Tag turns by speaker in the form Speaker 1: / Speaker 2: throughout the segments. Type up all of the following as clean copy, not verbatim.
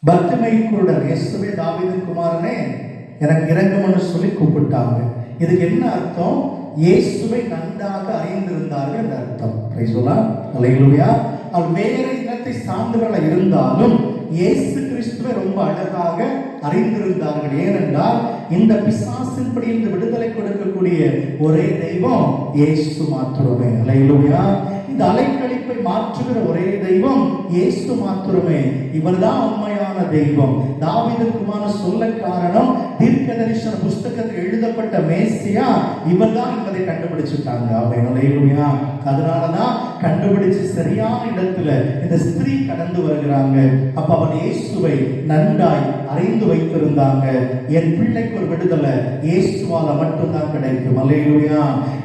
Speaker 1: பர்த்திமை குருடன் இயேசுவே தாவீதின் குமாரனே எனக்கு இறங்கும்னு சொல்லி கூப்பிட்டாங்க. இதுக்கு என்ன அர்த்தம்? இயேசுவை நன்றாக அறிந்திருந்தார்கள் என்ற அர்த்தம். அல்லேலூயா. அவர் வேறு இனத்தை சார்ந்தவர்களாக இருந்தாலும் இயேசு கிறிஸ்துவை ரொம்ப அழகாக அறிந்திருந்தார்கள். ஏனென்றால் இந்த பிசாசின் பிடியிலிருந்து விடுதலை கொடுக்கக்கூடிய ஒரே தெய்வம் இயேசு மாத்திரமே. அல்லேலூயா. இந்த அலைக்கழிப்பை மாற்றுகிற ஒரே தெய்வம் இயேசு மாத்திரமே. இவர்தான் உண்மையான தெய்வம். தாவீதின் குமாரன் சொல்ல காரணம் தீர்க்கதரிசன புஸ்தகத்தில் எழுதப்பட்ட மேசியா இவர்தான் என்பதை கண்டுபிடிச்சுட்டாங்க. அல்லேலூயா. அதனாலதான் கண்டுபிடிச்சு சரியான இடத்துல இந்த ஸ்திரீ கடந்து வருகிறாங்க. அப்ப அவர் இயேசுவை நன்றாய் அறிந்து வைத்திருந்தாங்க. என் பிள்ளைக்கு ஒரு விடுதலை இயேசுவால மட்டும்தான் கிடைக்கும். அல்லேலூயா.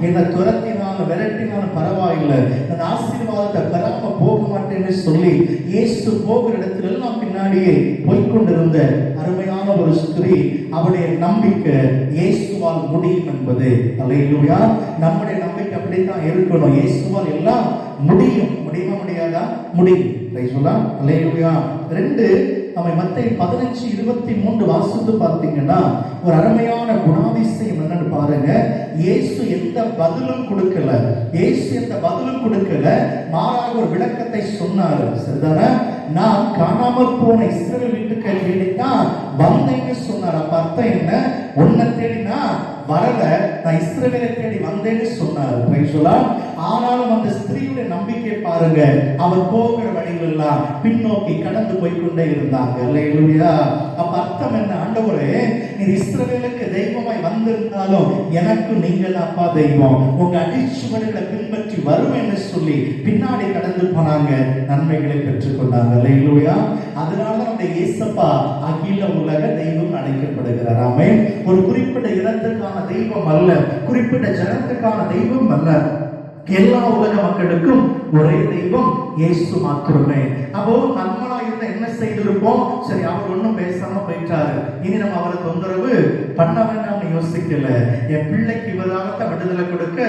Speaker 1: என்ன துரத்தினாலும் விரட்டினாலும் பரவாயில்லை, அந்த ஆசீர்வாதத்தை பெறாம போக மாட்டேன்னு சொல்லி இயேசு போகிற இடத்துல எல்லாம் பின்னாடியே போய்கொண்டிருந்த அருமையான ஒரு ஸ்திரீ, அவருடைய நம்பிக்கை இயேசுவால் முடியும் என்பது. அல்லேலூயா. நம்முடைய நம்பிக்கை அப்படித்தான் இருக்கணும். இயேசுவால் எல்லாம் முடியும். முடியுமா முடியாதா? முடியும். அல்லேலூயா. 2 நம்ம மத்தேயு 15:23 வாசித்து பார்த்தீங்கன்னா ஒரு அருமையான குணாதிசயம் என்னன்னு பாருங்க. இயேசு எந்த பதிலும் கொடுக்கல. இயேசு எந்த பதிலும் கொடுக்கல, மாறாக ஒரு விளக்கத்தை சொன்னாரு. சரிதானே? நான் காணாமல் போன இஸ்ரவேல் வீட்டுக்கு தேடித்தான் வந்தேன்னு சொன்னார். அப்ப அர்த்தம் என்ன? உன்னை தேடினா வரல, நான் இஸ்ரவேலை தேடி வந்தேன்னு சொன்னார். ஆனாலும் அந்த ஸ்திரீயுடைய நம்பிக்கை பாருங்க, அவர் போகிற வழிகளெல்லாம் பின்னோக்கி கடந்து போய்கொண்டே இருந்தாங்க. அல்லேலூயா. அப்ப அர்த்தம் என்ன? ஆண்டவரே, நீ இஸ்ரவேலுக்கு தெய்வமாய் வந்திருந்தாலும் எனக்கு நீங்கள் அப்பா தெய்வம், உங்க அடிச்சுவடுகளை பின்பற்றி வருவேன்னு சொல்லி பின்னாடி கடந்து போனாங்க, நன்மைகளை பெற்றுக்கொண்டாங்க. அல்லேலூயா. அதனால அந்த இயேசப்பா அகில உலக தெய்வம் அழைக்கப்படுகிறார். ஆமென். ஒரு குறிப்பிட்ட இனத்துக்கான தெய்வம் அல்ல, குறிப்பிட்ட ஜனத்துக்கான தெய்வம் அல்ல, எல்லா உலக மக்களுக்கும் ஒரே தெய்வம் இயேசு மாத்திரமே. அப்போ நம்மளா இருந்த என்ன செய்திருப்போம்? சரி, அவர் ஒன்னும் பேசாம போயிட்டாரு, இனி நம்ம அவரை தொந்தரவு பண்ண வேண்டாம்னு யோசிக்கல. என் பிள்ளைக்கு இவராகத்தான் விடுதலை கொடுக்க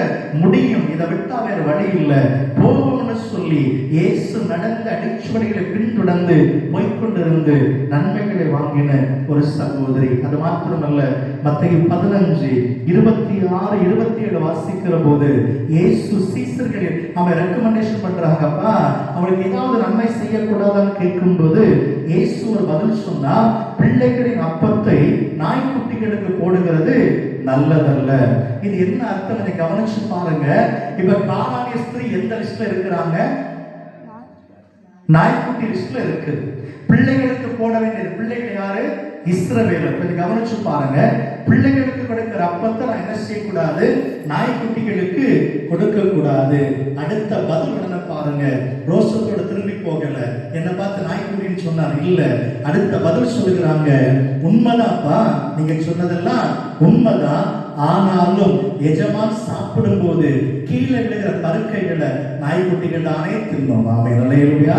Speaker 1: முடியும், இதை விட்டா வேற வழி இல்லை, போகும்னு சொல்லி இயேசு நடந்த அடிச்சுவடிகளை பின்தொடர்ந்து போய்கொண்டிருந்து நன்மைகளை வாங்கின ஒரு சகோதரி. அது மாத்திரமல்ல, மத்தேயு 15:26-27 வாசிக்கிற போது இயேசு சீசர்கள் அவன் ரெக்கமெண்டேஷன் பண்றாங்கப்பா, அவளுக்கு ஏதாவது நன்மை செய்யக்கூடாதான்னு கேட்கும் போது இயேசு ஒரு பதில் சொன்னா, பிள்ளைகளின் அப்பத்தை நாய்க்குட்டிகளுக்கு போடுகிறது நல்லதல்ல. இது என்ன அர்த்தம்? இதை கவனிச்சு பாருங்க. இப்ப கானானிய ஸ்திரீ எந்த லிஸ்ட்ல இருக்கிறாங்க? நாய்க்குட்டி லிஸ்ட்ல இருக்குது. பிள்ளைகளுக்கு போட வேண்டியது பிள்ளைகள் யாரு? இஸ்ரவேலர். கொஞ்சம் கவனிச்சு பாருங்க. பிள்ளைகளுக்கு கொடுக்கிற அப்பத்தை நான் என்ன செய்யக்கூடாது? நாய்க்குட்டிகளுக்கு கொடுக்க கூடாது. அடுத்த பதில் என்ன பாருங்க. ரோசத்தோட திரும்பி போகல, என்ன பார்த்து நாய்க்குட்டின்னு சொன்னார் இல்ல. அடுத்த பதில் சொல்லுகிறாங்க, உண்மைதான்ப்பா, நீங்க சொன்னதெல்லாம் உண்மைதான், ஆனாலும் எஜமான் சாப்பிடும் போது கீழே விழுகிற பருக்கைகளை நாய்க்குட்டிகள் தானே தின்னோம். ஆமென். அல்லேலூயா.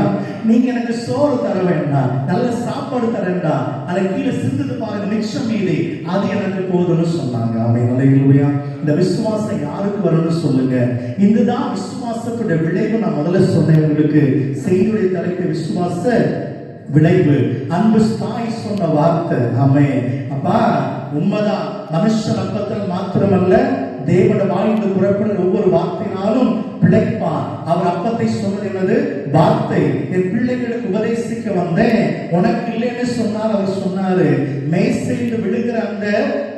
Speaker 1: நீங்க எனக்கு சோறு தர வேண்டாம், நல்ல சாப்பாடு தர வேண்டாம், அதை கீழே சிந்துட்டு பாருங்க, மிச்சம் மீதி அது எனக்கு போதும்னு சொன்னாங்க. ஆமென். அல்லேலூயா. இந்த விசுவாசம் யாருக்கு வரும்னு சொல்லுங்க. இதுதான் விசுவாசத்துடைய விளைவு. நான் முதல்ல சொன்னேன் உங்களுக்கு, செய்தியுடைய தலைப்பு விசுவாச விளைவு. அன்பு தாய் சொன்ன வார்த்தை. ஆமென். அப்பா உண்மைதான், மனுஷன் அப்பத்தில் மாத்திரமல்ல, தேவனோட வாயிலிருந்து புறப்படுகிற ஒவ்வொரு வார்த்தையினாலும் பிழைப்பான். அவர் அப்பத்தை சொன்னது என்னது? வார்த்தை. என் பிள்ளைகளுக்கு உபதேசிக்க வந்தேன், உனக்கு இல்லைன்னு சொன்னார். அவர் சொன்னாரு, மேசையில் விழுகிற அந்த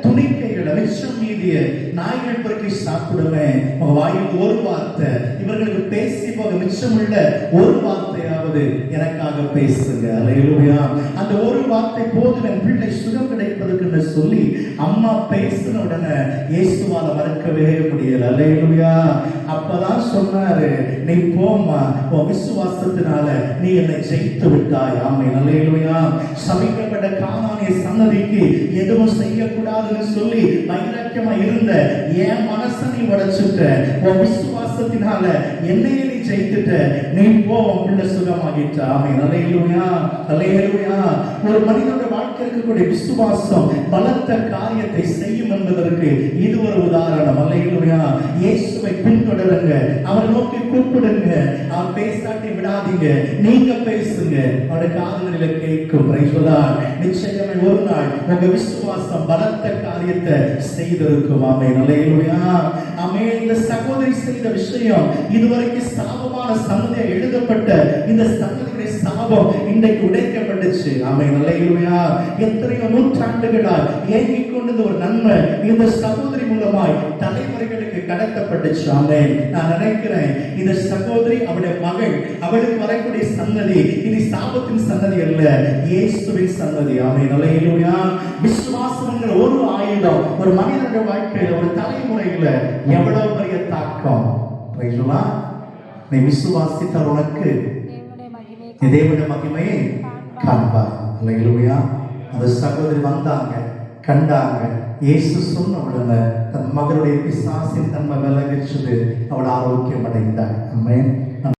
Speaker 1: துணிக்கைகளை மிச்சம் மீதிய நாய்கள் பொறுக்கி சாப்பிடுவேன். உங்க வாயில் ஒரு வார்த்தை, இவர்களுக்கு பேசி போக மிச்சம் உள்ள ஒரு வார்த்தையாவது எனக்காக பேசுங்க. அல்லேலூயா. அந்த ஒரு வார்த்தை போதும் என் பிள்ளை சுகம் கிடைப்பதற்கு சொல்லி அம்மா பேசின உடனே இயேசுவால மறக்கவே முடியல. அல்லேலூயா. அப்பதான் சொன்னாரு, நீ போம்மா, உன் விசுவாசத்தினால நீ என்னை ஜெயித்து விட்டாய். ஆமென். அல்லேலூயா. சபிக்கப்பட்ட கானானிய சன்னதிக்கு எதுவும் செய்யக்கூடாதுன்னு சொல்லி வைராக்கியமா இருந்த என் மனசை நீ உடைச்சுட்ட, உன் விசுவாசத்தினால என்னையே நீ ஜெயித்துட்ட, நீ போ, உன் பிள்ளை சுகமாகிட்ட. ஆமென். அல்லேலூயா. அல்லேலூயா. ஒரு மனிதனுடைய வாழ்க்கை இருக்கக்கூடிய விசுவாசம் பலத்த காரியத்தை செய்யும் என்பதற்கு இது ஒரு உதாரணம். அல்லேலூயா. இயேசுவை பின்தொடருங்க, அவரை நோக்கி கூப்பிடுங்க, அவர் பேசாட்டி விடாதீங்க, நீங்க பேசுங்க, அவருடைய காதுகளில கேட்கும். நிச்சயமே ஒரு நாள் உங்க விசுவாசம் பலத்த காரியத்தை செய்திருக்கும். ஆமென். அல்லேலூயா. ஆமென். இந்த சகோதரி செய்த விஷயம் இதுவரைக்கும் சாபமான சந்ததியா எழுதப்பட்ட இந்த சந்ததியுடைய சாபம் இன்றைக்கு உடைக்கப்பட்டுச்சு. ஆமென். அல்லேலூயா. எத்தனையோ நூற்றாண்டுகளால் ஏங்கிக் கொண்டது ஒரு நன்மை இந்த சகோதரி மூலமாய் தலைமுறைகளுக்கு கடத்தப்பட்டுச்சு. ஆமென். நான் நினைக்கிறேன் இந்த சகோதரி, அவளுடைய மகள், அவளுக்கு வரக்கூடிய சந்ததி இது சாபத்தின் சந்ததி அல்ல, இயேசுவின் சந்ததி. ஆமென். அல்லேலூயா. விசுவாசம்ங்கிற ஒரு ஆயுதம் ஒரு மனிதனுடைய வாழ்க்கையில, ஒரு தலைமுறையில எவ்வளவு பெரிய தாக்கம். நீ விசுவாசித்தால் உனக்கு தேவனுடைய மகிமையை காண்பாய். அல்லேலூயா. அந்த சகோதரி வந்தாங்க, கண்டாங்க, இயேசு சொன்ன உடனே தன் மகளுடைய பிசாசின் தன்மை விலகிச்சது, அவள் ஆரோக்கியம் அடைந்தாள். ஆமென்.